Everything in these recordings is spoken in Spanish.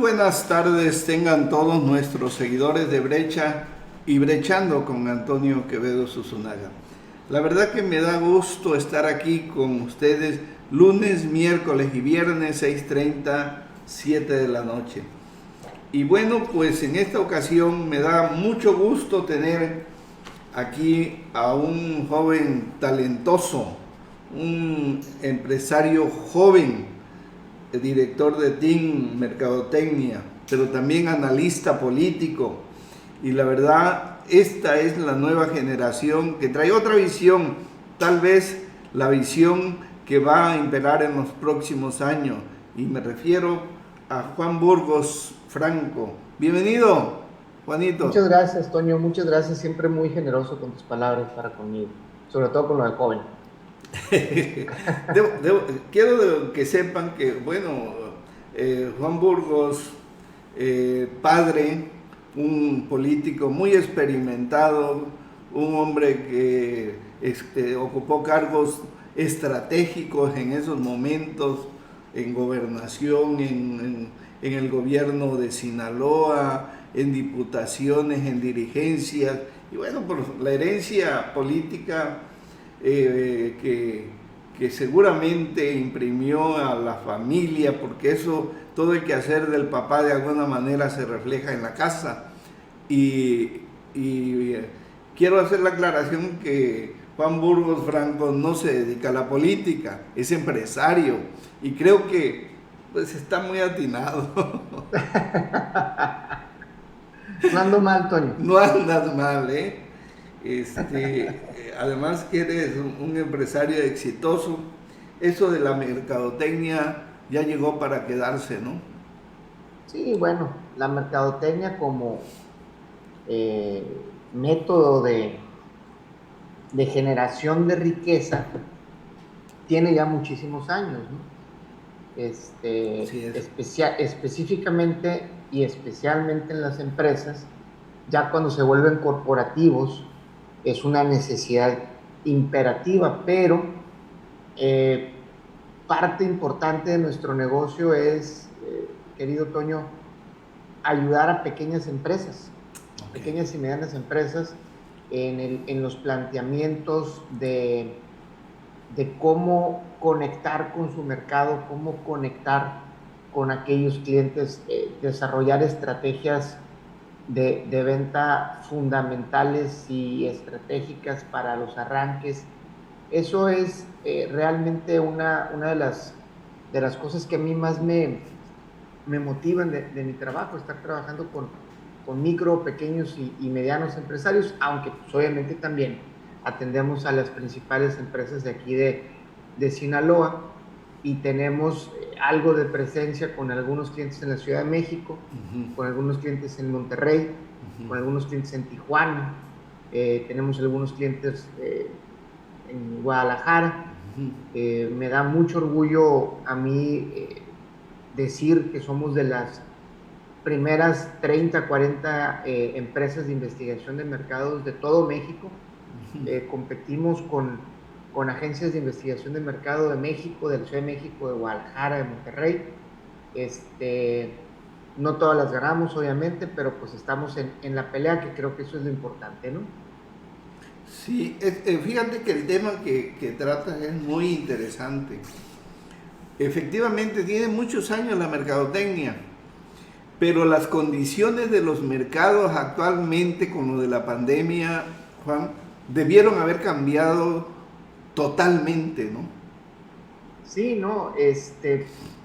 buenas tardes tengan todos nuestros seguidores de Brecha y Brechando con Antonio Quevedo Susunaga. La verdad que me da gusto estar aquí con ustedes lunes, miércoles y viernes 6:30, 7 de la noche. Y bueno, pues en esta ocasión me da mucho gusto tener aquí a un joven talentoso, un empresario joven, director de TIN Mercadotecnia, pero también analista político. Y la verdad, esta es la nueva generación que trae otra visión, tal vez la visión que va a imperar en los próximos años. Y me refiero a Juan Burgos Franco. Bienvenido, Juanito. Muchas gracias, Toño, muchas gracias, siempre muy generoso con tus palabras para conmigo, sobre todo con lo del joven. Quiero que sepan que, bueno, Juan Burgos, padre, un político muy experimentado, un hombre que ocupó cargos estratégicos en esos momentos, en gobernación, en el gobierno de Sinaloa, en diputaciones, en dirigencias, y bueno, por la herencia política que seguramente imprimió a la familia, porque eso, todo el quehacer del papá de alguna manera se refleja en la casa. Y quiero hacer la aclaración que Juan Burgos Franco no se dedica a la política, es empresario y creo que pues está muy atinado. No ando mal, Toño. No andas mal, ¿eh? Además que eres un empresario exitoso. Eso de la mercadotecnia ya llegó para quedarse, ¿no? Sí, bueno, la mercadotecnia como método de generación de riqueza tiene ya muchísimos años, ¿no? Sí es. Específicamente y especialmente en las empresas, ya cuando se vuelven corporativos, es una necesidad imperativa, pero eh, parte importante de nuestro negocio es, querido Toño, ayudar a Okay. pequeñas y medianas empresas en los planteamientos de cómo conectar con su mercado, cómo conectar con aquellos clientes, desarrollar estrategias de venta fundamentales y estratégicas para los arranques. Eso es realmente una de las cosas que a mí más me motivan de mi trabajo, estar trabajando con micro, pequeños y medianos empresarios, aunque pues, obviamente también atendemos a las principales empresas de aquí de Sinaloa y tenemos algo de presencia con algunos clientes en la Ciudad de México, con algunos clientes en Monterrey, con algunos clientes en Tijuana, tenemos algunos clientes en Guadalajara. Me da mucho orgullo a mí decir que somos de las primeras 30, 40 empresas de investigación de mercados de todo México. Competimos con agencias de investigación de mercado de México, de la Ciudad de México, de Guadalajara, de Monterrey. No todas las ganamos, obviamente, pero pues estamos en la pelea, que creo que eso es lo importante, ¿no? Sí, fíjate que el tema que tratas es muy interesante. Efectivamente, tiene muchos años la mercadotecnia, pero las condiciones de los mercados actualmente con lo de la pandemia, Juan, debieron haber cambiado totalmente, ¿no? Sí, no,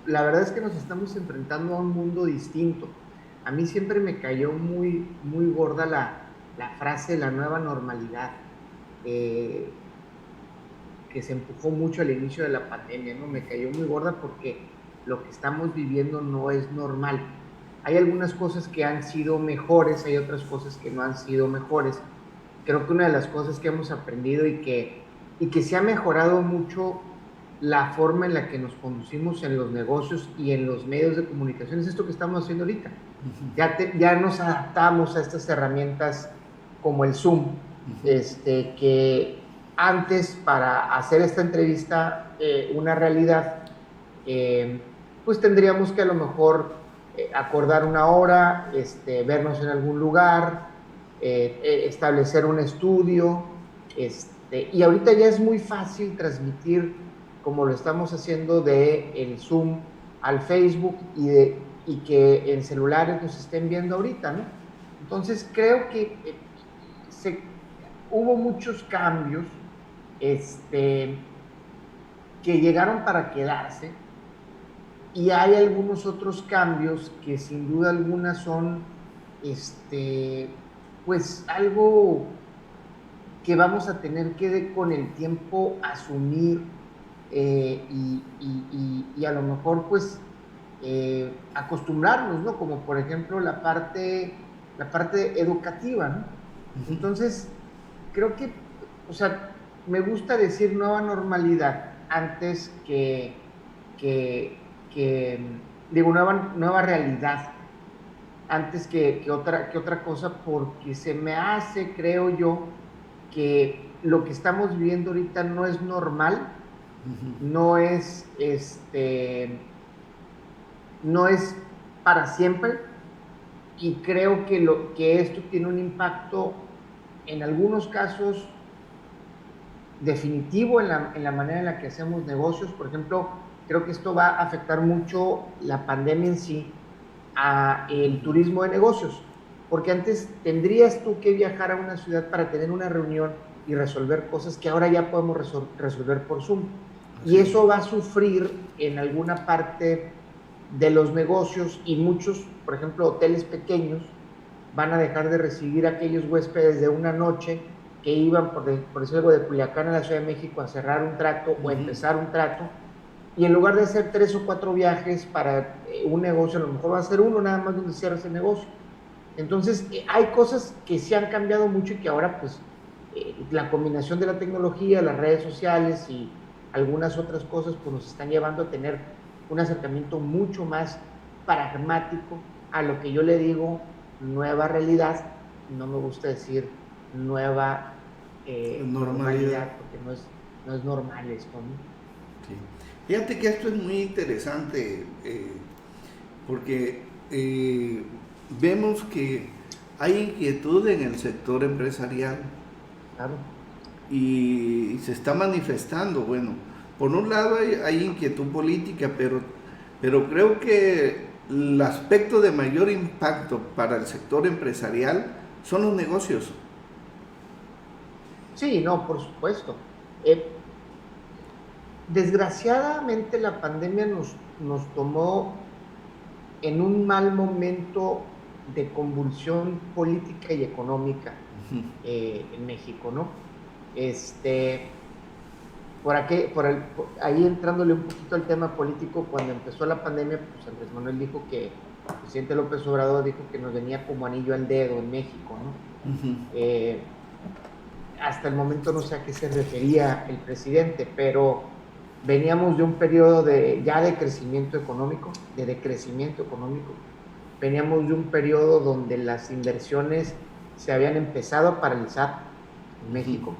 la verdad es que nos estamos enfrentando a un mundo distinto. A mí siempre me cayó muy gorda la frase la nueva normalidad, eh, que se empujó mucho al inicio de la pandemia, ¿no? Me cayó muy gorda porque lo que estamos viviendo no es normal. Hay algunas cosas que han sido mejores, hay otras cosas que no han sido mejores. Creo que una de las cosas que hemos aprendido y que se ha mejorado mucho la forma en la que nos conducimos en los negocios y en los medios de comunicación es esto que estamos haciendo ahorita. Ya nos adaptamos a estas herramientas como el Zoom, que antes para hacer esta entrevista una realidad, pues tendríamos que a lo mejor acordar una hora, vernos en algún lugar, establecer un estudio, y ahorita ya es muy fácil transmitir, como lo estamos haciendo, de el Zoom al Facebook y que en celulares nos estén viendo ahorita, ¿no? Entonces creo que hubo muchos cambios que llegaron para quedarse, y hay algunos otros cambios que sin duda alguna son pues algo que vamos a tener que con el tiempo asumir, y a lo mejor pues acostumbrarnos, ¿no? Como por ejemplo la parte educativa, ¿no? Entonces, creo que, o sea, me gusta decir nueva normalidad antes digo, nueva realidad, antes que otra cosa, porque se me hace, creo yo, que lo que estamos viviendo ahorita no es normal, no es, no es para siempre, y creo que esto tiene un impacto, en algunos casos, definitivo en la manera en la que hacemos negocios. Por ejemplo, creo que esto va a afectar mucho, la pandemia en sí, a el turismo de negocios, porque antes tendrías tú que viajar a una ciudad para tener una reunión y resolver cosas que ahora ya podemos resolver por Zoom. Y eso va a sufrir en alguna parte de los negocios, y muchos, por ejemplo, hoteles pequeños, van a dejar de recibir a aquellos huéspedes de una noche que iban, por decir algo, de Culiacán a la Ciudad de México a cerrar un trato o a empezar un trato, y en lugar de hacer 3 o 4 viajes para un negocio, a lo mejor va a ser uno nada más donde cierra ese negocio. Entonces, hay cosas que sí han cambiado mucho, y que ahora, pues, la combinación de la tecnología, las redes sociales y algunas otras cosas, pues nos están llevando a tener un acercamiento mucho más pragmático a lo que yo le digo nueva realidad. No me gusta decir nueva normalidad, porque no es normal esto, ¿no? Sí. Fíjate que esto es muy interesante, porque vemos que hay inquietud en el sector empresarial. Claro. Y se está manifestando. Bueno, por un lado hay inquietud política, pero creo que el aspecto de mayor impacto para el sector empresarial son los negocios. Sí, no, por supuesto. Desgraciadamente la pandemia nos tomó en un mal momento de convulsión política y económica en México, ¿no? Ahí entrándole un poquito al tema político, cuando empezó la pandemia, pues Andrés Manuel dijo que, el presidente López Obrador dijo que nos venía como anillo al dedo en México, ¿no? Hasta el momento no sé a qué se refería el presidente, pero veníamos de un periodo de decrecimiento económico, veníamos de un periodo donde las inversiones se habían empezado a paralizar en México.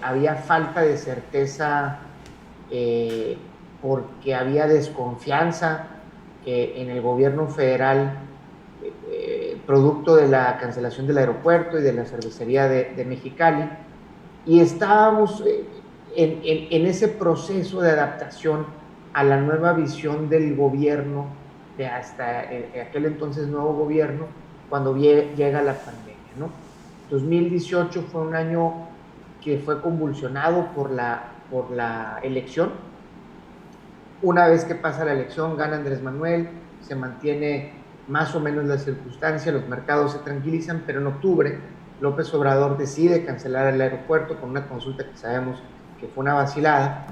Había falta de certeza, porque había desconfianza en el gobierno federal, producto de la cancelación del aeropuerto y de la cervecería de Mexicali, y estábamos en ese proceso de adaptación a la nueva visión del gobierno, de hasta aquel entonces nuevo gobierno, cuando llega la pandemia, ¿no? 2018 fue un año que fue convulsionado por la elección. Una vez que pasa la elección, gana Andrés Manuel, se mantiene más o menos la circunstancia, los mercados se tranquilizan, pero en octubre López Obrador decide cancelar el aeropuerto con una consulta que sabemos que fue una vacilada,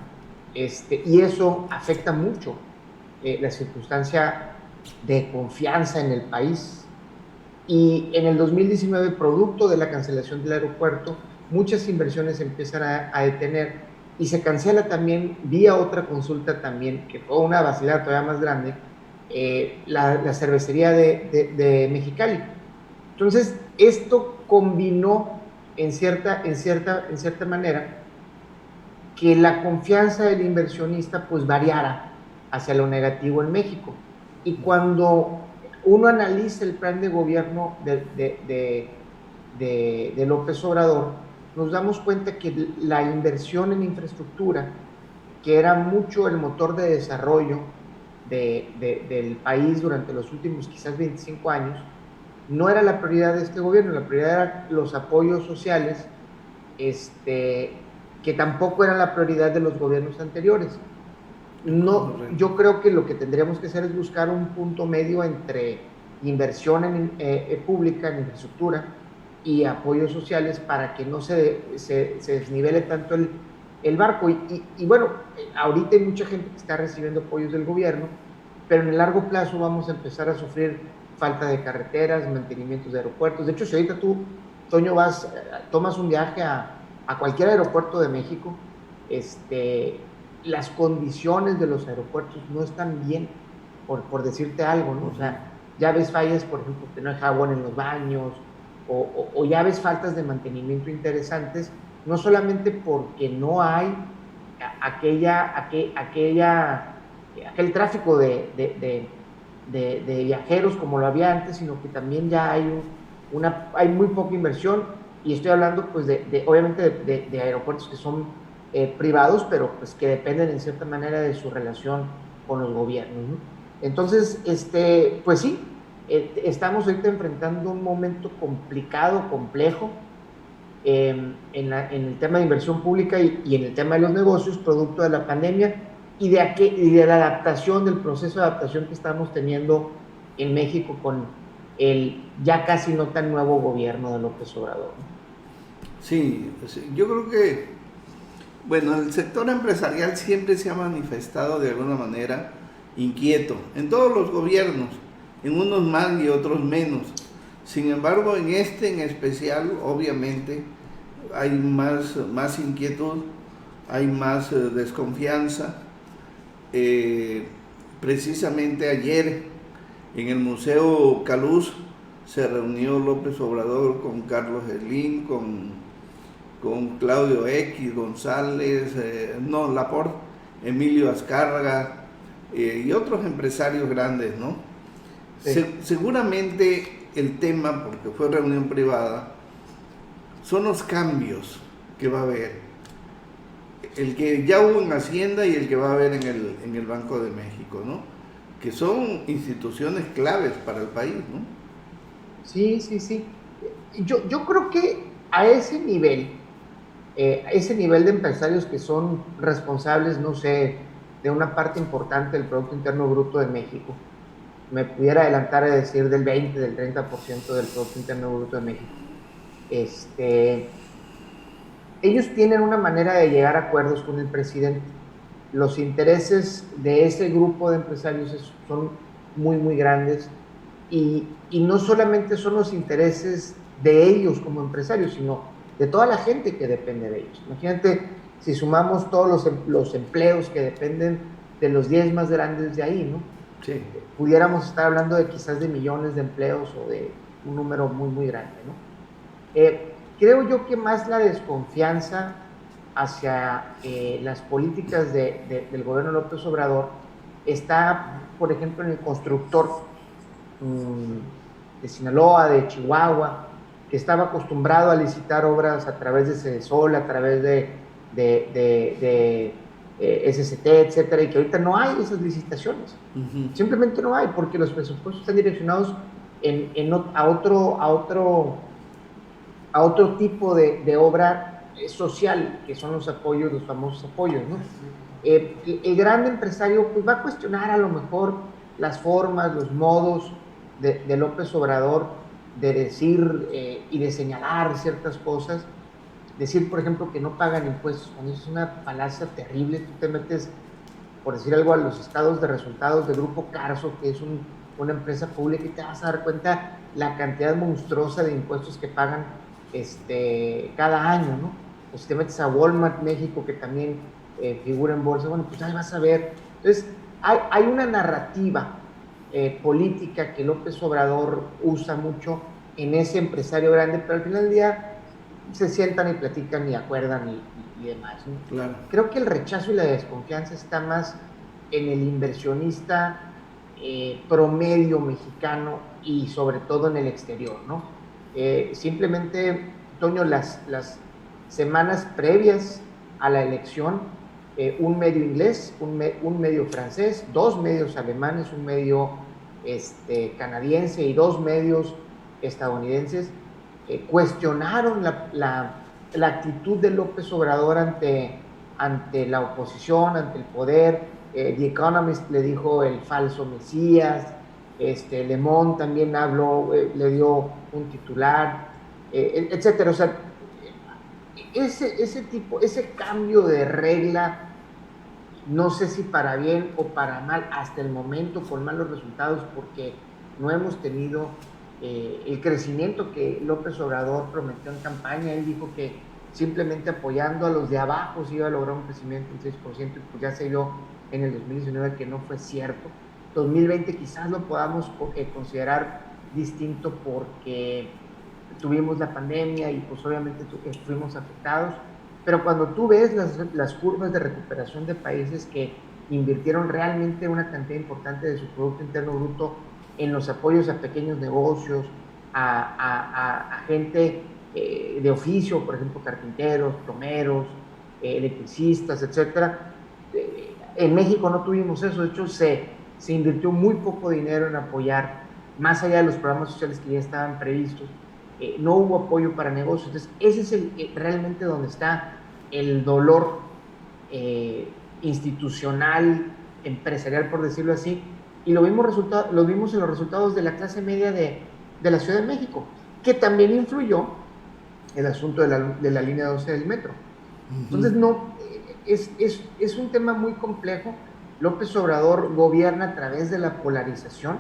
y eso afecta mucho la circunstancia de confianza en el país. Y en el 2019, producto de la cancelación del aeropuerto, muchas inversiones se empiezan a detener, y se cancela también, vía otra consulta también, que fue una vacilada todavía más grande, la cervecería de Mexicali. Entonces, esto combinó en cierta manera que la confianza del inversionista pues variara hacia lo negativo en México. Y cuando uno analiza el plan de gobierno de López Obrador, nos damos cuenta que la inversión en infraestructura, que era mucho el motor de desarrollo del país durante los últimos quizás 25 años, no era la prioridad de este gobierno. La prioridad eran los apoyos sociales, que tampoco era la prioridad de los gobiernos anteriores. No, yo creo que lo que tendríamos que hacer es buscar un punto medio entre inversión pública en infraestructura y apoyos sociales para que no se desnivele tanto el barco. Y bueno, ahorita hay mucha gente que está recibiendo apoyos del gobierno, pero en el largo plazo vamos a empezar a sufrir falta de carreteras, mantenimientos de aeropuertos. De hecho, si ahorita tú, Toño, tomas un viaje a cualquier aeropuerto de México, las condiciones de los aeropuertos no están bien, por decirte algo, ¿no? O sea, ya ves fallas, por ejemplo, que no hay jabón en los baños, o ya ves faltas de mantenimiento interesantes, no solamente porque no hay aquel tráfico de viajeros como lo había antes, sino que también ya hay muy poca inversión, y estoy hablando pues obviamente de aeropuertos que son privados, pero pues que dependen en cierta manera de su relación con los gobiernos, ¿no? Entonces, pues sí, estamos ahorita enfrentando un momento complicado, complejo, en el tema de inversión pública y en el tema de los negocios, producto de la pandemia y de la adaptación, del proceso de adaptación que estamos teniendo en México con el ya casi no tan nuevo gobierno de López Obrador. Sí, yo creo que, bueno, el sector empresarial siempre se ha manifestado de alguna manera inquieto, en todos los gobiernos, en unos más y otros menos. Sin embargo, en este en especial, obviamente, hay más inquietud, hay más desconfianza. Precisamente ayer en el Museo Caluz se reunió López Obrador con Carlos Slim, con Claudio X González, Laporte, Emilio Azcárraga y otros empresarios grandes, ¿no? Sí. Seguramente el tema, porque fue reunión privada, son los cambios que va a haber. El que ya hubo en Hacienda y el que va a haber en el Banco de México, ¿no? Que son instituciones claves para el país, ¿no? Sí. Yo creo que a ese nivel de empresarios que son responsables, no sé, de una parte importante del Producto Interno Bruto de México, me pudiera adelantar a decir del 20, del 30% del Producto Interno Bruto de México, ellos tienen una manera de llegar a acuerdos con el presidente. Los intereses de ese grupo de empresarios son muy, muy grandes, y no solamente son los intereses de ellos como empresarios, sino de toda la gente que depende de ellos. Imagínate si sumamos todos los empleos que dependen de los 10 más grandes de ahí, ¿no? Sí. Pudiéramos estar hablando de quizás de millones de empleos o de un número muy, muy grande, ¿no? Creo yo que más la desconfianza hacia las políticas del gobierno López Obrador está, por ejemplo, en el constructor de Sinaloa, de Chihuahua, que estaba acostumbrado a licitar obras a través de Cedesol, a través de SCT, etcétera, y que ahorita no hay esas licitaciones. Simplemente no hay, porque los presupuestos están direccionados a otro tipo de obra social, que son los apoyos, los famosos apoyos, ¿no? El gran empresario pues va a cuestionar a lo mejor las formas, los modos de López Obrador de decir y de señalar ciertas cosas. Decir, por ejemplo, que no pagan impuestos, cuando eso es una falacia terrible. Tú te metes, por decir algo, a los estados de resultados del Grupo Carso, que es una empresa pública, y te vas a dar cuenta la cantidad monstruosa de impuestos que pagan cada año, ¿no? O si te metes a Walmart México, que también figura en bolsa, bueno, pues ahí vas a ver. Entonces, hay una narrativa política que López Obrador usa mucho en ese empresario grande, pero al final del día se sientan y platican y acuerdan y demás, ¿no? Claro. Creo que el rechazo y la desconfianza está más en el inversionista promedio mexicano y sobre todo en el exterior, ¿no? Simplemente, Toño, las semanas previas a la elección, un medio inglés, un medio francés, dos medios alemanes, un medio canadiense y dos medios estadounidenses cuestionaron la actitud de López Obrador ante la oposición, ante el poder. The Economist le dijo el falso Mesías, Le Monde también habló, le dio un titular, etcétera. O sea, ese cambio de regla, no sé si para bien o para mal, hasta el momento con malos resultados, porque no hemos tenido el crecimiento que López Obrador prometió en campaña. Él dijo que simplemente apoyando a los de abajo se iba a lograr un crecimiento del 6%, y pues ya se vio en el 2019 que no fue cierto. 2020 quizás lo podamos considerar distinto porque tuvimos la pandemia y pues obviamente fuimos afectados, pero cuando tú ves las curvas de recuperación de países que invirtieron realmente una cantidad importante de su Producto Interno Bruto en los apoyos a pequeños negocios, a gente de oficio, por ejemplo, carpinteros, plomeros, electricistas, etcétera. En México no tuvimos eso. De hecho, se invirtió muy poco dinero en apoyar, más allá de los programas sociales que ya estaban previstos. No hubo apoyo para negocios. Entonces, ese es realmente donde está el dolor institucional, empresarial, por decirlo así, y lo vimos en los resultados de la clase media de la Ciudad de México, que también influyó el asunto de la línea 12 del metro. Entonces, no, es un tema muy complejo. López Obrador gobierna a través de la polarización,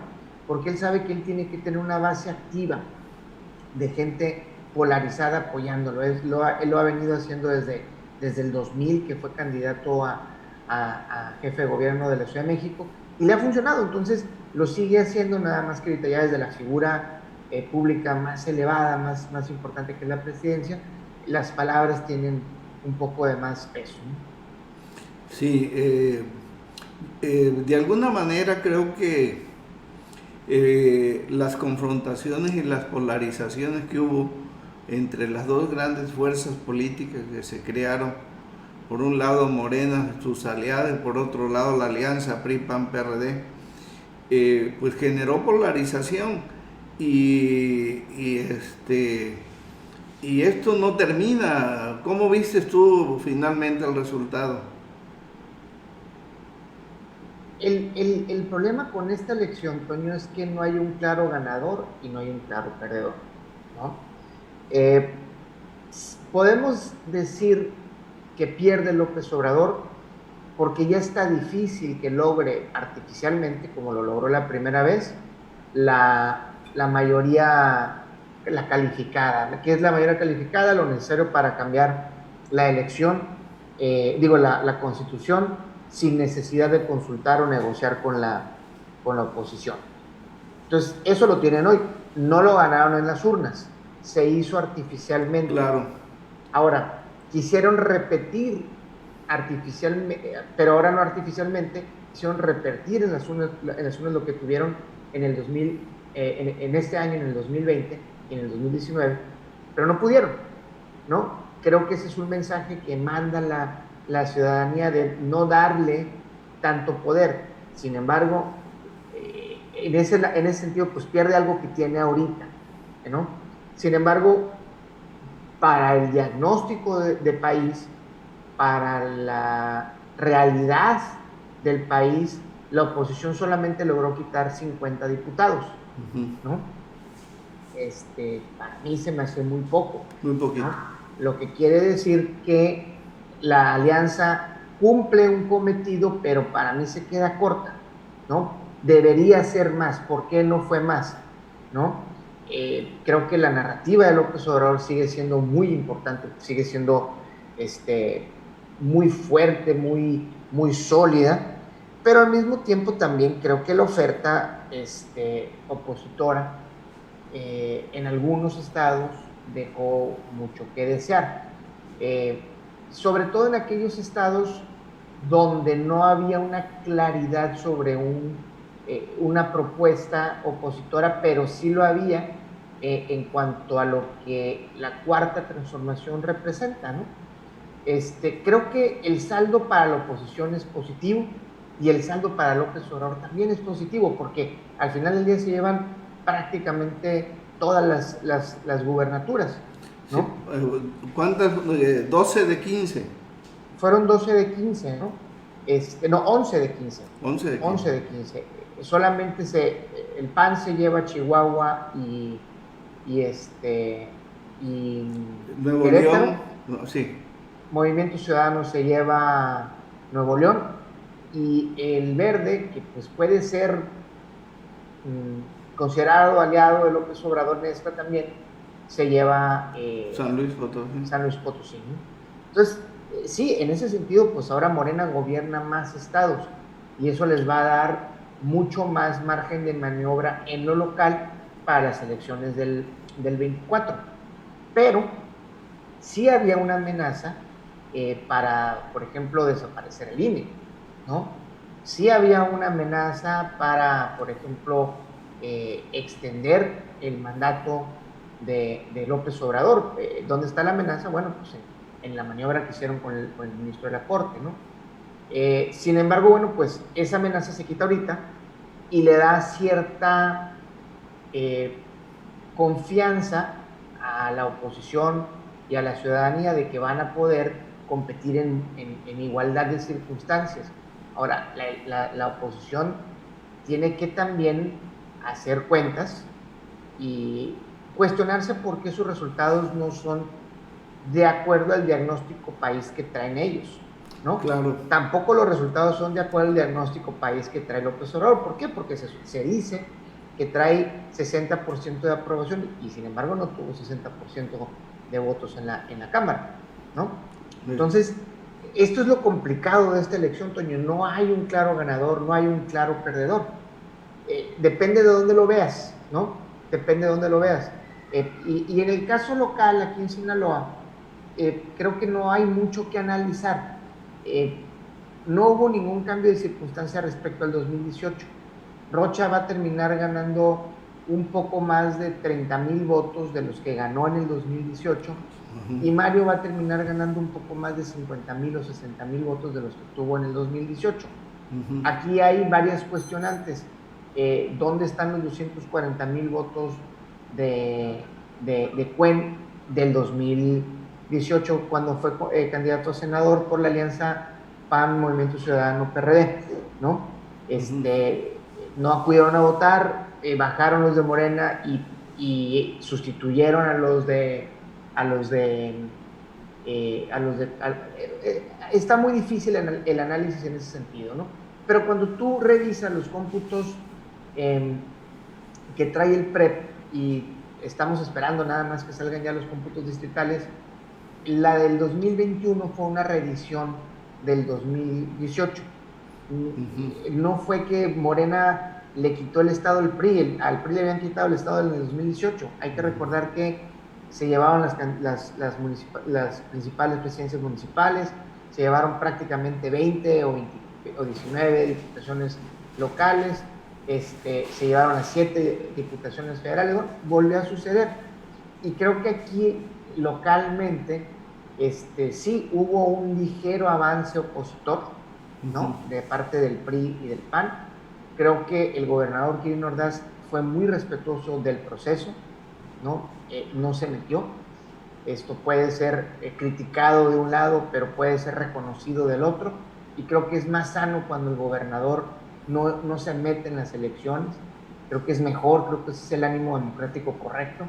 porque él sabe que él tiene que tener una base activa de gente polarizada apoyándolo. Él lo ha venido haciendo desde el 2000, que fue candidato a jefe de gobierno de la Ciudad de México, y le ha funcionado. Entonces lo sigue haciendo, nada más que ahorita ya desde la figura pública más elevada, más importante que la presidencia, las palabras tienen un poco de más peso, ¿no? Sí, de alguna manera creo que las confrontaciones y las polarizaciones que hubo entre las dos grandes fuerzas políticas que se crearon, por un lado Morena, sus aliados, y por otro lado la alianza PRI-PAN-PRD, pues generó polarización y esto no termina. ¿Cómo viste tú finalmente el resultado? El problema con esta elección, Toño, es que no hay un claro ganador y no hay un claro perdedor, ¿no? Podemos decir que pierde López Obrador porque ya está difícil que logre artificialmente, como lo logró la primera vez, la mayoría, la calificada. ¿Qué es la mayoría calificada? Lo necesario para cambiar la elección, la constitución, sin necesidad de consultar o negociar con la oposición. Entonces, eso lo tienen hoy. No lo ganaron en las urnas, se hizo artificialmente. Claro. Ahora, quisieron repetir artificialmente, pero ahora no artificialmente, quisieron repetir en las urnas lo que tuvieron en el 2000, en este año, en el 2020 y en el 2019, pero no pudieron, ¿no? Creo que ese es un mensaje que manda la ciudadanía de no darle tanto poder. Sin embargo, en ese sentido, pues pierde algo que tiene ahorita, ¿no? Sin embargo, para el diagnóstico de país, para la realidad del país, la oposición solamente logró quitar 50 diputados, ¿no? Para mí se me hace muy poco. Muy poquito. ¿No? Lo que quiere decir que la alianza cumple un cometido, pero para mí se queda corta, ¿no? Debería ser más. ¿Por qué no fue más? ¿No? Creo que la narrativa de López Obrador sigue siendo muy importante, sigue siendo muy fuerte, muy sólida, pero al mismo tiempo también creo que la oferta opositora en algunos estados dejó mucho que desear, sobre todo en aquellos estados donde no había una claridad sobre un una propuesta opositora, pero sí lo había en cuanto a lo que la cuarta transformación representa, ¿no? Creo que el saldo para la oposición es positivo y el saldo para López Obrador también es positivo, porque al final del día se llevan prácticamente todas las gubernaturas, ¿no? Sí, ¿cuántas? 12 de 15. Fueron 12 de 15, ¿no? No, 11 de 15. 11 de 15. 11 de 15. Solamente el PAN se lleva Chihuahua y Nuevo Querétaro. León, no, sí. Movimiento Ciudadano se lleva Nuevo León y el Verde, que pues puede ser considerado aliado de López Obrador en esta también, se lleva San Luis Potosí. San Luis Potosí, ¿no? Entonces, sí, en ese sentido, pues ahora Morena gobierna más estados y eso les va a dar mucho más margen de maniobra en lo local para las elecciones del 24. Pero sí había una amenaza para, por ejemplo, desaparecer el INE, ¿no? Sí había una amenaza para, por ejemplo, extender el mandato de López Obrador. ¿Dónde está la amenaza? Bueno, pues en la maniobra que hicieron con el ministro de la Corte, ¿no? Sin embargo, bueno, pues esa amenaza se quita ahorita y le da cierta confianza a la oposición y a la ciudadanía de que van a poder competir en igualdad de circunstancias. Ahora, la oposición tiene que también hacer cuentas y cuestionarse por qué sus resultados no son de acuerdo al diagnóstico país que traen ellos, ¿no? Claro. Tampoco los resultados son de acuerdo al diagnóstico país que trae López Obrador. ¿Por qué? Porque se dice que trae 60% de aprobación y sin embargo no tuvo 60% de votos en la Cámara, ¿no? Entonces, esto es lo complicado de esta elección, Toño. No hay un claro ganador, no hay un claro perdedor. Depende de dónde lo veas, ¿no? Depende de dónde lo veas. Y en el caso local, aquí en Sinaloa, creo que no hay mucho que analizar. No hubo ningún cambio de circunstancia respecto al 2018. Rocha va a terminar ganando un poco más de 30,000 votos de los que ganó en el 2018 y Mario va a terminar ganando un poco más de 50,000 o 60,000 votos de los que tuvo en el 2018. Aquí hay varias cuestionantes. ¿Dónde están los 240,000 votos de Cuen del 2018 cuando fue candidato a senador por la alianza PAN, Movimiento Ciudadano, PRD, ¿no? No acudieron a votar, bajaron los de Morena y sustituyeron a los de está muy difícil el análisis en ese sentido, ¿no? Pero cuando tú revisas los cómputos que trae el PREP y estamos esperando nada más que salgan ya los cómputos distritales, la del 2021 fue una reedición del 2018. No fue que Morena le quitó el estado al PRI, al PRI le habían quitado el estado en el 2018. Hay que recordar que se llevaron las principales presidencias municipales, se llevaron prácticamente 20 o 19 diputaciones locales, se llevaron a 7 diputaciones federales. Bueno, volvió a suceder. Y creo que aquí localmente sí hubo un ligero avance opositor, ¿no? De parte del PRI y del PAN. Creo que el gobernador Kirin Ordaz fue muy respetuoso del proceso, ¿no? No se metió. Esto puede ser criticado de un lado, pero puede ser reconocido del otro. Y creo que es más sano cuando el gobernador no se mete en las elecciones. Creo que es mejor, creo que ese es el ánimo democrático correcto.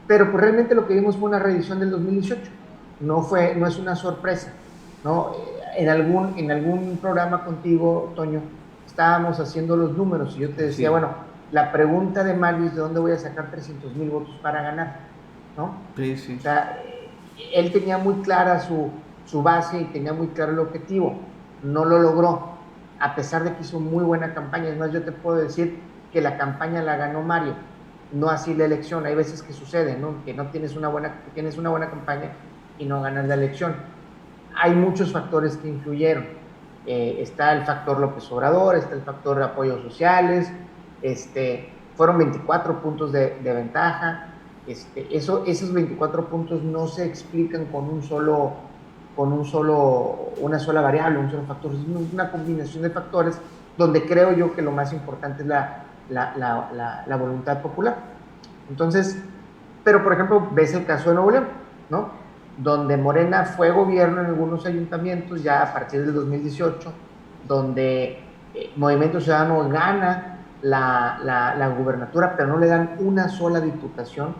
Pero pues realmente lo que vimos fue una reedición del 2018. No es una sorpresa, ¿no? En algún programa contigo, Toño, estábamos haciendo los números y yo te decía, sí, bueno, la pregunta de Mario es de dónde voy a sacar 300,000 votos para ganar, ¿no? Sí, sí. O sea, él tenía muy clara su base y tenía muy claro el objetivo. No lo logró, a pesar de que hizo muy buena campaña. Es más, yo te puedo decir que la campaña la ganó Mario, no así la elección. Hay veces que sucede, ¿no? Que tienes una buena campaña y no ganas la elección. Hay muchos factores que influyeron. está el factor López Obrador, está el factor de apoyos sociales, fueron 24 puntos de ventaja. Esos 24 puntos no se explican con una sola variable, un solo factor, es una combinación de factores donde creo yo que lo más importante es la voluntad popular. Entonces, pero por ejemplo, ves el caso de Nuevo León, ¿no? Donde Morena fue gobierno en algunos ayuntamientos ya a partir del 2018, donde Movimiento Ciudadano gana la gubernatura, pero no le dan una sola diputación,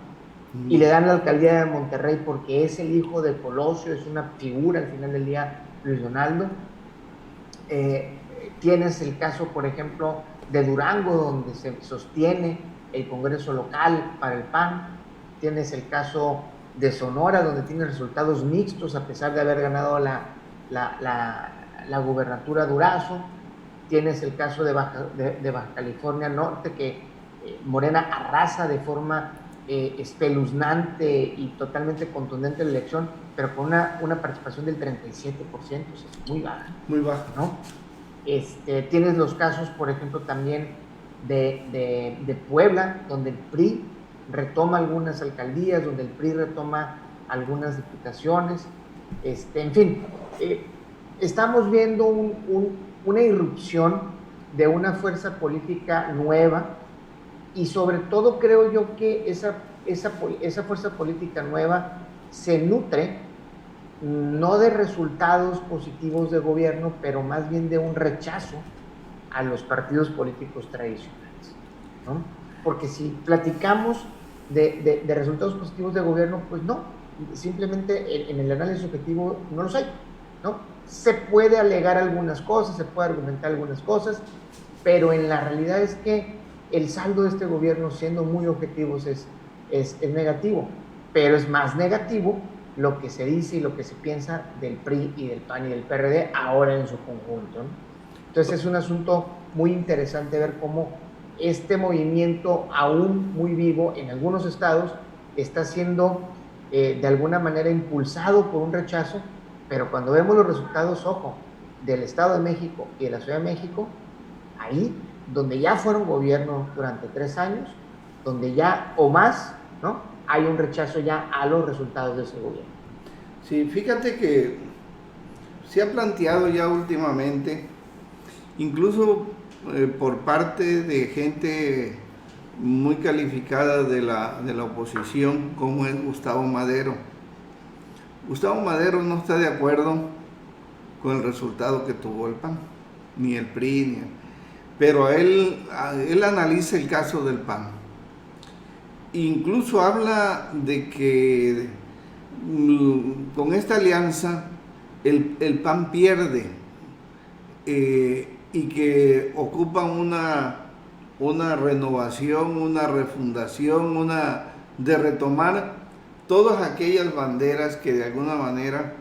y le dan la alcaldía de Monterrey porque es el hijo de Colosio, es una figura al final del día, Luis Donaldo. Tienes el caso, por ejemplo, de Durango, donde se sostiene el Congreso local para el PAN. Tienes el caso de Sonora, donde tiene resultados mixtos a pesar de haber ganado la gubernatura Durazo. Tienes el caso de Baja California Norte, que Morena arrasa de forma espeluznante y totalmente contundente en la elección, pero con una participación del 37%, o sea, es muy baja. Muy baja, ¿no? Tienes los casos, por ejemplo, también de Puebla, donde el PRI retoma algunas alcaldías, donde el PRI retoma algunas diputaciones. En fin, estamos viendo una irrupción de una fuerza política nueva, y sobre todo creo yo que esa fuerza política nueva se nutre no de resultados positivos de gobierno, pero más bien de un rechazo a los partidos políticos tradicionales, ¿no? Porque si platicamos de resultados positivos de gobierno, pues no, simplemente en el análisis objetivo no los hay, ¿no? Se puede alegar algunas cosas, se puede argumentar algunas cosas, pero en la realidad es que el saldo de este gobierno, siendo muy objetivos, es negativo, pero es más negativo lo que se dice y lo que se piensa del PRI y del PAN y del PRD ahora en su conjunto, ¿no? Entonces es un asunto muy interesante ver cómo este movimiento, aún muy vivo en algunos estados, está siendo de alguna manera impulsado por un rechazo, pero cuando vemos los resultados, ojo, del Estado de México y de la Ciudad de México, ahí donde ya fueron gobierno durante 3 años, donde ya o más, ¿no?, hay un rechazo ya a los resultados de ese gobierno. Sí, fíjate que se ha planteado ya últimamente, incluso por parte de gente muy calificada de la oposición, como es Gustavo Madero. Gustavo Madero no está de acuerdo con el resultado que tuvo el PAN, ni el PRI, pero él analiza el caso del PAN. Incluso habla de que con esta alianza el PAN pierde y que ocupan una renovación, una refundación, de retomar todas aquellas banderas que de alguna manera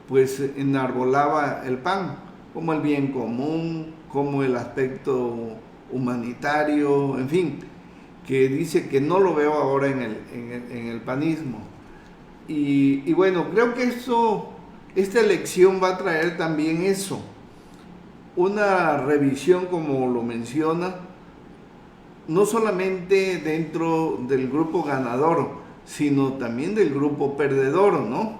pues enarbolaba el PAN, como el bien común, como el aspecto humanitario, en fin, que dice que no lo veo ahora en el panismo. Y bueno, creo que esta elección va a traer también eso, una revisión, como lo menciona, no solamente dentro del grupo ganador, sino también del grupo perdedor, ¿no?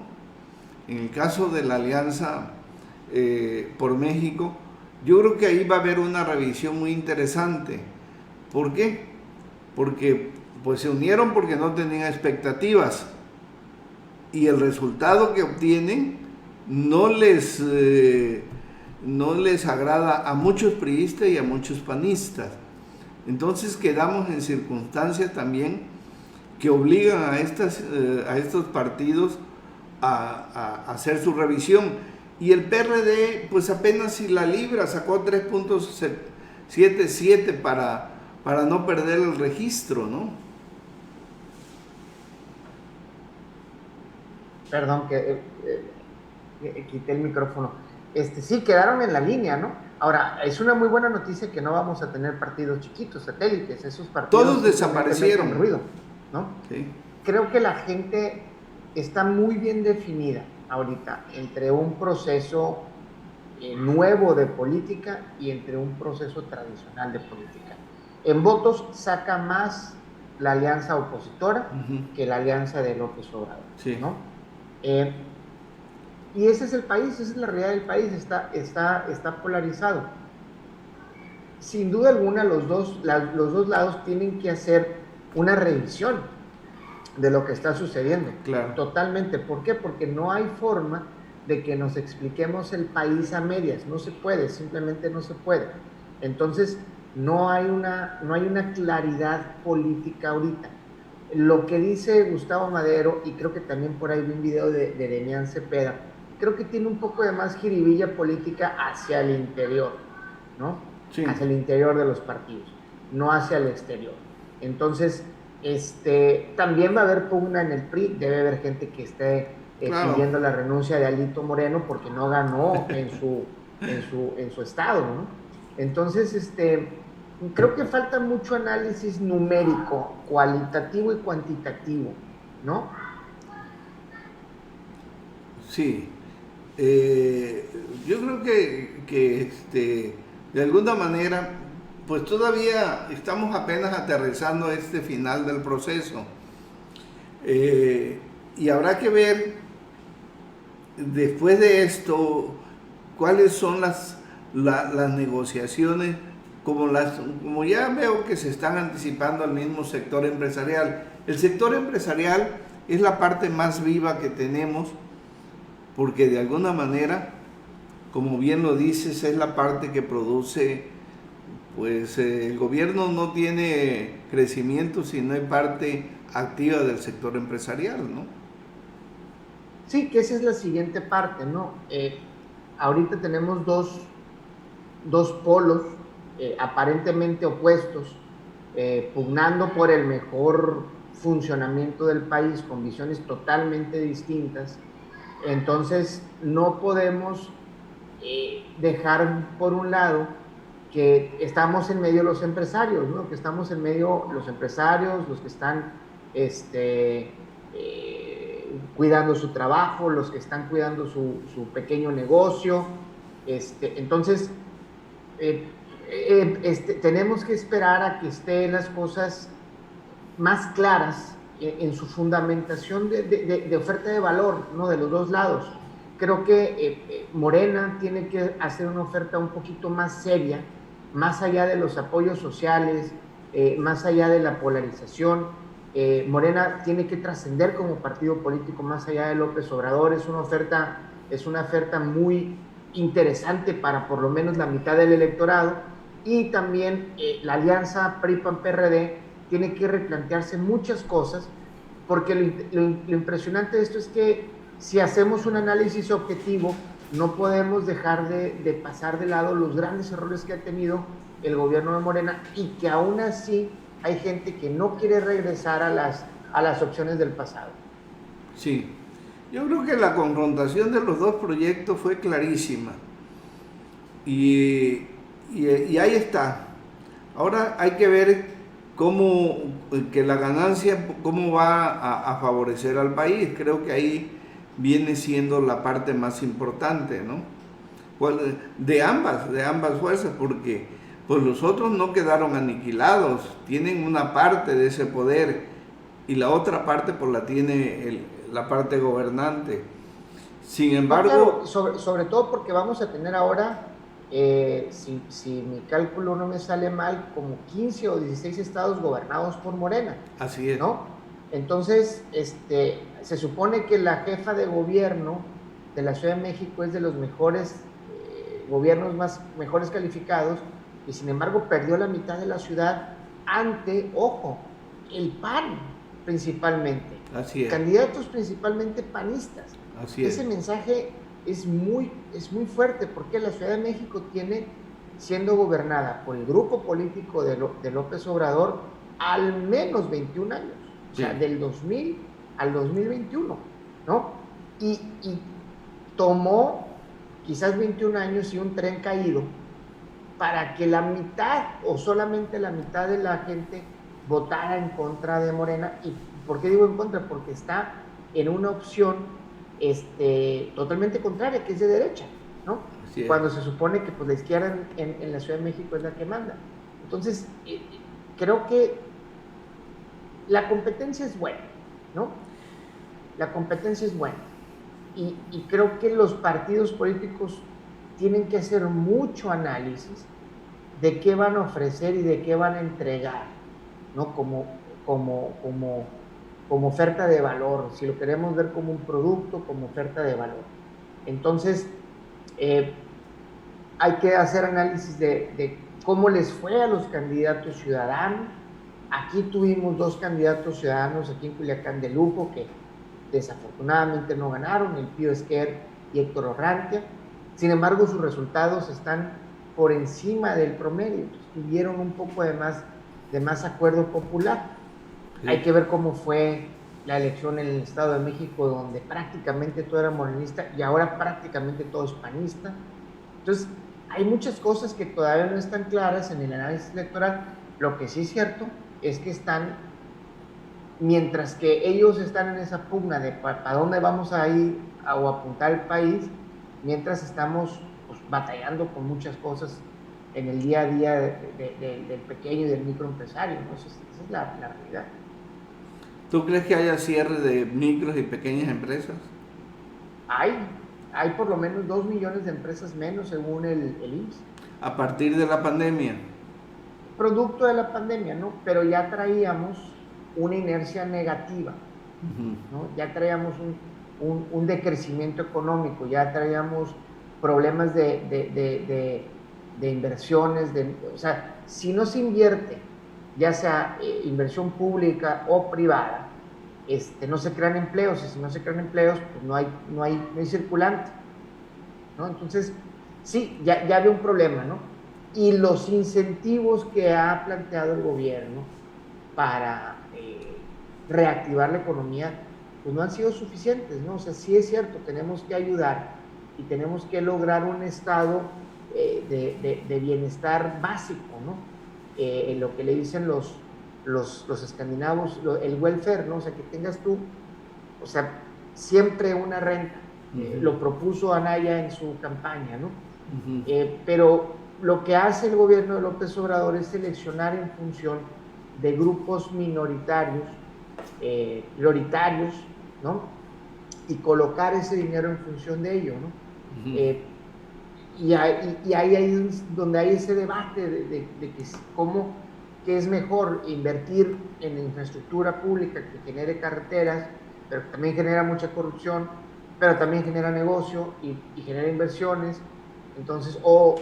En el caso de la Alianza por México, yo creo que ahí va a haber una revisión muy interesante. ¿Por qué? Porque pues se unieron porque no tenían expectativas, y el resultado que obtienen no les agrada a muchos priistas y a muchos panistas. Entonces quedamos en circunstancias también que obligan a estos partidos a hacer su revisión. Y el PRD pues apenas si la libra, sacó 3.77 para no perder el registro, ¿no? Perdón, que quité el micrófono. Sí, quedaron en la línea, ¿no? Ahora, es una muy buena noticia que no vamos a tener partidos chiquitos, satélites, esos partidos... Todos desaparecieron. Ruido, ¿no? Sí. Creo que la gente está muy bien definida ahorita entre un proceso nuevo de política y entre un proceso tradicional de política. En votos saca más la alianza opositora que la alianza de López Obrador, sí. ¿no? Y ese es el país, esa es la realidad del país, está polarizado. Sin duda alguna, los dos lados tienen que hacer una revisión de lo que está sucediendo. Claro. Totalmente. ¿Por qué? Porque no hay forma de que nos expliquemos el país a medias. No se puede, simplemente no se puede. Entonces, no hay una claridad política ahorita. Lo que dice Gustavo Madero, y creo que también por ahí vi un video de Demián Cepeda, creo que tiene un poco de más jiribilla política hacia el interior, ¿no? Sí. Hacia el interior de los partidos, no hacia el exterior. Entonces, también va a haber pugna en el PRI, debe haber gente que esté claro, pidiendo la renuncia de Alito Moreno porque no ganó en su estado, ¿no? Entonces, creo que falta mucho análisis numérico, cualitativo y cuantitativo, ¿no? Sí. Yo creo que de alguna manera, pues todavía estamos apenas aterrizando este final del proceso. Y habrá que ver después de esto cuáles son las negociaciones, como ya veo que se están anticipando al mismo sector empresarial. El sector empresarial es la parte más viva que tenemos, porque de alguna manera, como bien lo dices, es la parte que produce, pues el gobierno no tiene crecimiento si no hay parte activa del sector empresarial, ¿no? Sí, que esa es la siguiente parte, ¿no? Ahorita tenemos dos polos aparentemente opuestos, pugnando por el mejor funcionamiento del país con visiones totalmente distintas. Entonces, no podemos dejar por un lado que estamos en medio de los empresarios, ¿no? Que estamos en medio los empresarios, los que están cuidando su trabajo, los que están cuidando su pequeño negocio. Entonces, tenemos que esperar a que estén las cosas más claras en su fundamentación de oferta de valor, ¿no? De los dos lados. Creo que Morena tiene que hacer una oferta un poquito más seria, más allá de los apoyos sociales, más allá de la polarización. Morena tiene que trascender como partido político más allá de López Obrador. Es una oferta muy interesante para por lo menos la mitad del electorado, y también la alianza PRI-PAN-PRD tiene que replantearse muchas cosas, porque lo impresionante de esto es que si hacemos un análisis objetivo, no podemos dejar de pasar de lado los grandes errores que ha tenido el gobierno de Morena, y que aún así hay gente que no quiere regresar a las opciones del pasado. Sí, yo creo que la confrontación de los dos proyectos fue clarísima. Y ahí está. Ahora hay que ver que la ganancia, cómo va a favorecer al país. Creo que ahí viene siendo la parte más importante, ¿no? De ambas fuerzas, porque pues los otros no quedaron aniquilados, tienen una parte de ese poder, y la otra parte pues la tiene la parte gobernante. Sin embargo... Claro, sobre todo porque vamos a tener ahora, si mi cálculo no me sale mal, como 15 o 16 estados gobernados por Morena. Así es, ¿no? Entonces, se supone que la jefa de gobierno de la Ciudad de México es de los mejores gobiernos mejores calificados, y sin embargo perdió la mitad de la ciudad ante, ojo, el PAN principalmente. Así es. Candidatos principalmente panistas. Así es. Ese mensaje es muy fuerte, porque la Ciudad de México tiene, siendo gobernada por el grupo político de López Obrador, al menos 21 años. O sea, del 2000 al 2021, ¿no? Y tomó quizás 21 años y un tren caído para que la mitad o solamente la mitad de la gente votara en contra de Morena. ¿Y por qué digo en contra? Porque está en una opción totalmente contraria, que es de derecha. ¿no? Así es. Cuando se supone que pues, la izquierda en la Ciudad de México es la que manda. Entonces, creo que la competencia es buena, ¿no? La competencia es buena. Y creo que los partidos políticos tienen que hacer mucho análisis de qué van a ofrecer y de qué van a entregar, ¿no? Como oferta de valor, si lo queremos ver como un producto, como oferta de valor. Entonces, hay que hacer análisis de cómo les fue a los candidatos ciudadanos. Aquí tuvimos 2 candidatos ciudadanos aquí en Culiacán de lujo que desafortunadamente no ganaron, el Pío Esquer y Héctor Orrantia. Sin embargo, sus resultados están por encima del promedio. Entonces, tuvieron un poco de más acuerdo popular. Sí. Hay que ver cómo fue la elección en el Estado de México, donde prácticamente todo era morenista y ahora prácticamente todo es panista. Entonces, hay muchas cosas que todavía no están claras en el análisis electoral. Lo que sí es cierto es que mientras que ellos están en esa pugna de para dónde vamos a ir o apuntar el país, mientras estamos pues, batallando con muchas cosas en el día a día del pequeño y del microempresario, ¿no? Esa es la realidad. ¿Tú crees que haya cierre de micros y pequeñas empresas? Hay por lo menos 2 millones de empresas menos según el IMSS. A partir de la pandemia. Producto de la pandemia, ¿no? Pero ya traíamos una inercia negativa, ¿no? Ya traíamos un decrecimiento económico, ya traíamos problemas de inversiones, o sea, si no se invierte, ya sea inversión pública o privada, no se crean empleos, y si no se crean empleos, pues no hay circulante, ¿no? Entonces, sí, ya había un problema, ¿no? Y los incentivos que ha planteado el gobierno para reactivar la economía, pues no han sido suficientes, ¿no? O sea, sí es cierto, tenemos que ayudar y tenemos que lograr un estado de bienestar básico, ¿no? En lo que le dicen los escandinavos, el welfare, ¿no? O sea, que tengas tú, o sea, siempre una renta. Lo propuso Anaya en su campaña, ¿no? Pero lo que hace el gobierno de López Obrador es seleccionar en función de grupos minoritarios, prioritarios, ¿no? Y colocar ese dinero en función de ello, ¿no? Y ahí es donde hay ese debate de que es mejor invertir en infraestructura pública que genere carreteras, pero también genera mucha corrupción, pero también genera negocio y genera inversiones. Entonces, o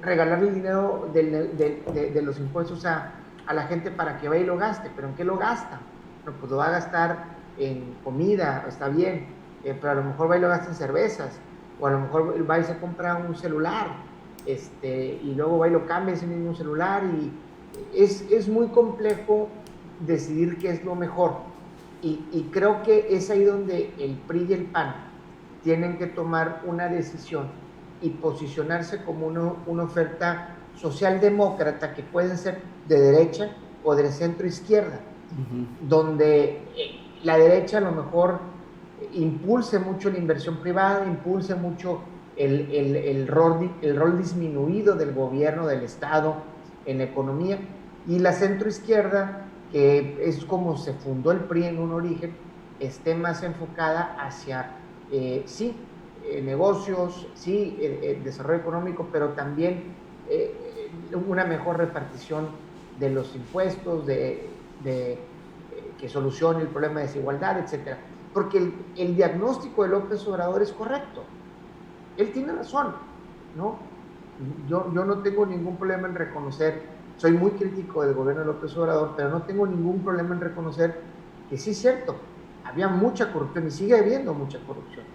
regalar el dinero de los impuestos a la gente para que vaya y lo gaste. ¿Pero en qué lo gasta? Bueno, pues lo va a gastar en comida, está bien, pero a lo mejor va y lo gasta en cervezas, o a lo mejor va y se compra un celular, y luego va y lo cambia ese mismo celular, y es muy complejo decidir qué es lo mejor. Y creo que es ahí donde el PRI y el PAN tienen que tomar una decisión y posicionarse como una oferta socialdemócrata que puede ser de derecha o de centro izquierda, donde la derecha a lo mejor impulse mucho la inversión privada, impulse mucho el rol disminuido del gobierno, del Estado en la economía, y la centro izquierda, que es como se fundó el PRI en un origen, esté más enfocada hacia, sí, negocios, sí, desarrollo económico, pero también una mejor repartición de los impuestos, que solucione el problema de desigualdad, etc. Porque el diagnóstico de López Obrador es correcto. Él tiene razón, ¿no? Yo no tengo ningún problema en reconocer, soy muy crítico del gobierno de López Obrador, pero no tengo ningún problema en reconocer que sí es cierto, había mucha corrupción y sigue habiendo mucha corrupción,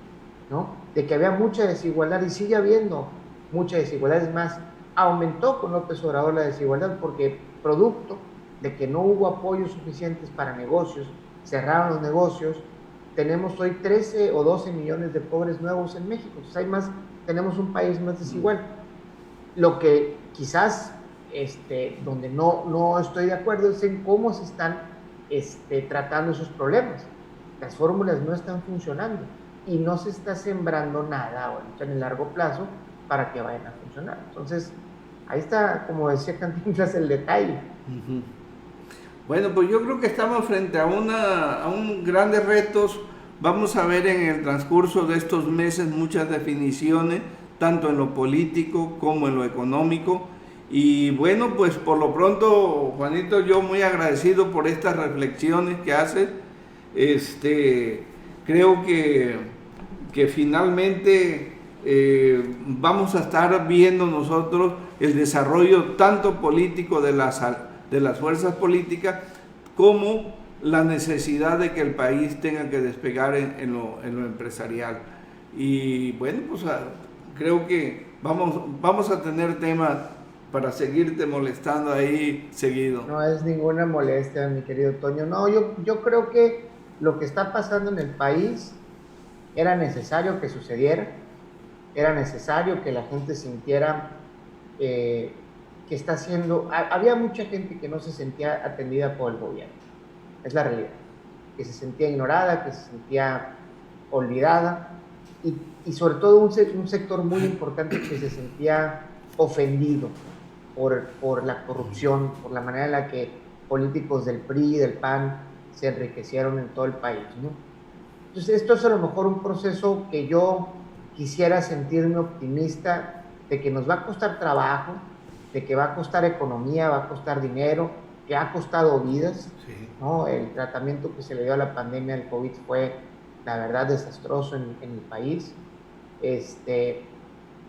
¿no? De que había mucha desigualdad y sigue habiendo mucha desigualdad. Es más, aumentó con López Obrador la desigualdad porque producto de que no hubo apoyos suficientes para negocios, cerraron los negocios, tenemos hoy 13 o 12 millones de pobres nuevos en México. Entonces tenemos un país más desigual. Lo que quizás, donde no estoy de acuerdo es en cómo se están tratando esos problemas. Las fórmulas no están funcionando. y no se está sembrando nada ahorita en el largo plazo para que vayan a funcionar. Entonces, ahí está, como decía Cantinflas, el detalle. Ujú. Bueno, pues yo creo que estamos frente a un grandes retos. Vamos a ver en el transcurso de estos meses muchas definiciones, tanto en lo político como en lo económico. Y bueno, pues por lo pronto, Juanito, yo muy agradecido por estas reflexiones que haces. Creo que finalmente vamos a estar viendo nosotros el desarrollo tanto político de las fuerzas políticas como la necesidad de que el país tenga que despegar en lo empresarial. Y bueno, pues creo que vamos a tener temas para seguirte molestando ahí seguido. No es ninguna molestia, mi querido Toño. No, yo creo que lo que está pasando en el país era necesario que sucediera, era necesario que la gente sintiera que está haciendo... Había mucha gente que no se sentía atendida por el gobierno, es la realidad, que se sentía ignorada, que se sentía olvidada, y sobre todo un sector muy importante que se sentía ofendido por la corrupción, por la manera en la que políticos del PRI y del PAN se enriquecieron en todo el país, ¿no? Entonces, esto es a lo mejor un proceso que yo quisiera sentirme optimista de que nos va a costar trabajo, de que va a costar economía, va a costar dinero, que ha costado vidas, Sí. ¿no? El tratamiento que se le dio a la pandemia del COVID fue, la verdad, desastroso en el país.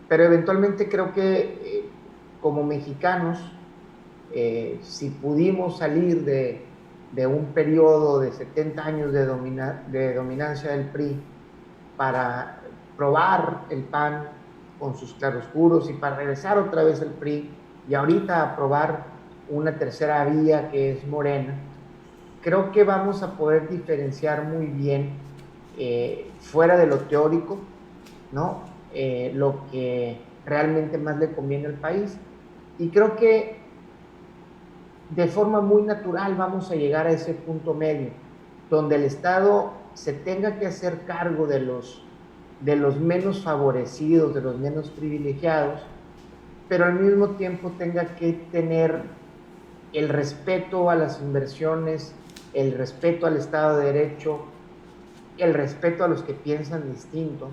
Pero eventualmente creo que como mexicanos, si pudimos salir de un periodo de 70 años de dominancia del PRI para probar el PAN con sus claroscuros y para regresar otra vez al PRI y ahorita a probar una tercera vía que es Morena, creo que vamos a poder diferenciar muy bien fuera de lo teórico, ¿no? Lo que realmente más le conviene al país. Y creo que de forma muy natural vamos a llegar a ese punto medio, donde el Estado se tenga que hacer cargo de los menos favorecidos, de los menos privilegiados, pero al mismo tiempo tenga que tener el respeto a las inversiones, el respeto al Estado de Derecho, el respeto a los que piensan distinto,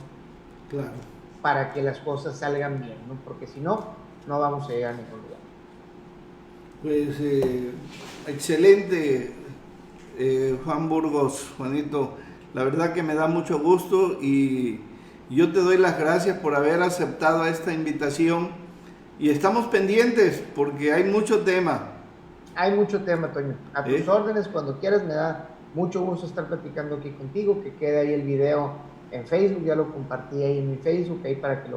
Claro. para que las cosas salgan bien, ¿no? Porque si no, no vamos a llegar a ningún lugar. Pues excelente, Juan Burgos, Juanito. La verdad que me da mucho gusto y yo te doy las gracias por haber aceptado esta invitación y estamos pendientes porque hay mucho tema. Hay mucho tema, Toño. A tus órdenes, cuando quieras, me da mucho gusto estar platicando aquí contigo, que quede ahí el video en Facebook, ya lo compartí ahí en mi Facebook, ahí para que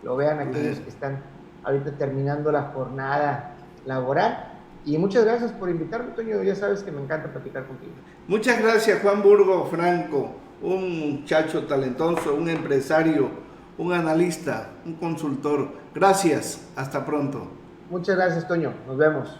lo vean aquellos que están ahorita terminando la jornada laboral. Y muchas gracias por invitarme, Toño, ya sabes que me encanta platicar contigo. Muchas gracias, Juan Burgos Franco, un muchacho talentoso, un empresario, un analista, un consultor. Gracias, hasta pronto. Muchas gracias, Toño, nos vemos.